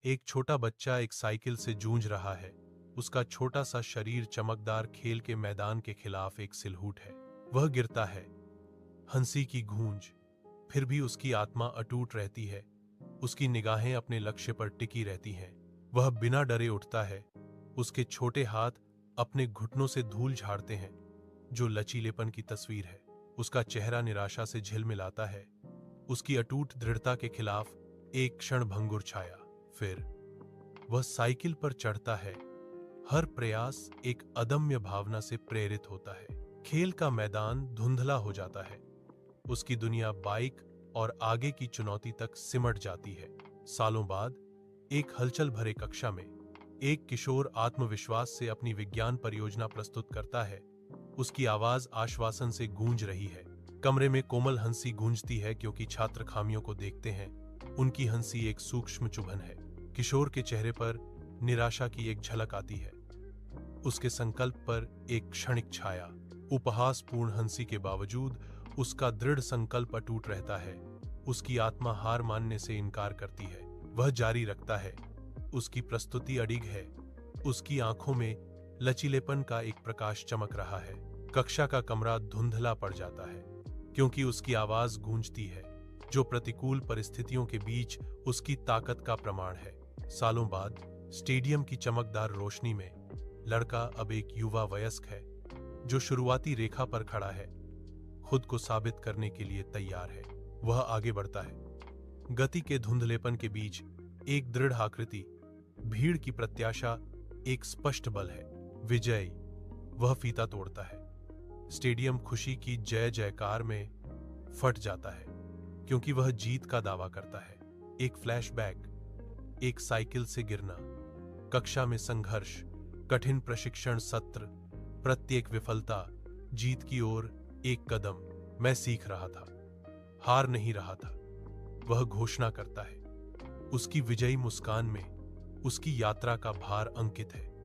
एक छोटा बच्चा एक साइकिल से जूझ रहा है। उसका छोटा सा शरीर चमकदार खेल के मैदान के खिलाफ एक सिलहूट है। वह गिरता है, हंसी की गूंज, फिर भी उसकी आत्मा अटूट रहती है। उसकी निगाहें अपने लक्ष्य पर टिकी रहती हैं। वह बिना डरे उठता है। उसके छोटे हाथ अपने घुटनों से धूल झाड़ते हैं, जो लचीलेपन की तस्वीर है। उसका चेहरा निराशा से झिलमिलाता है। उसकी अटूट दृढ़ता के खिलाफ एक क्षण भंगुर छाया। फिर वह साइकिल पर चढ़ता है। हर प्रयास एक अदम्य भावना से प्रेरित होता है। खेल का मैदान धुंधला हो जाता है। उसकी दुनिया बाइक और आगे की चुनौती तक सिमट जाती है। सालों बाद एक हलचल भरे कक्षा में एक किशोर आत्मविश्वास से अपनी विज्ञान परियोजना प्रस्तुत करता है। उसकी आवाज आश्वासन से गूंज रही है। कमरे में कोमल हंसी गूंजती है, क्योंकि छात्र खामियों को देखते हैं। उनकी हंसी एक सूक्ष्म चुभन है। किशोर के चेहरे पर निराशा की एक झलक आती है। उसके संकल्प पर एक क्षणिक छाया। उपहासपूर्ण हंसी के बावजूद उसका दृढ़ संकल्प अटूट रहता है। उसकी आत्मा हार मानने से इनकार करती है। वह जारी रखता है। उसकी प्रस्तुति अडिग है। उसकी आंखों में लचीलेपन का एक प्रकाश चमक रहा है। कक्षा का कमरा धुंधला पड़ जाता है, क्योंकि उसकी आवाज गूंजती है, जो प्रतिकूल परिस्थितियों के बीच उसकी ताकत का प्रमाण है। सालों बाद स्टेडियम की चमकदार रोशनी में लड़का अब एक युवा वयस्क है, जो शुरुआती रेखा पर खड़ा है, खुद को साबित करने के लिए तैयार है। वह आगे बढ़ता है। गति के धुंधलेपन के बीच एक दृढ़ आकृति, भीड़ की प्रत्याशा एक स्पष्ट बल है। विजय वह फीता तोड़ता है। स्टेडियम खुशी की जय जयकार में फट जाता है, क्योंकि वह जीत का दावा करता है। एक फ्लैशबैक, एक साइकिल से गिरना, कक्षा में संघर्ष, कठिन प्रशिक्षण सत्र, प्रत्येक विफलता, जीत की ओर एक कदम। मैं सीख रहा था, हार नहीं रहा था। वह घोषणा करता है। उसकी विजयी मुस्कान में उसकी यात्रा का भार अंकित है।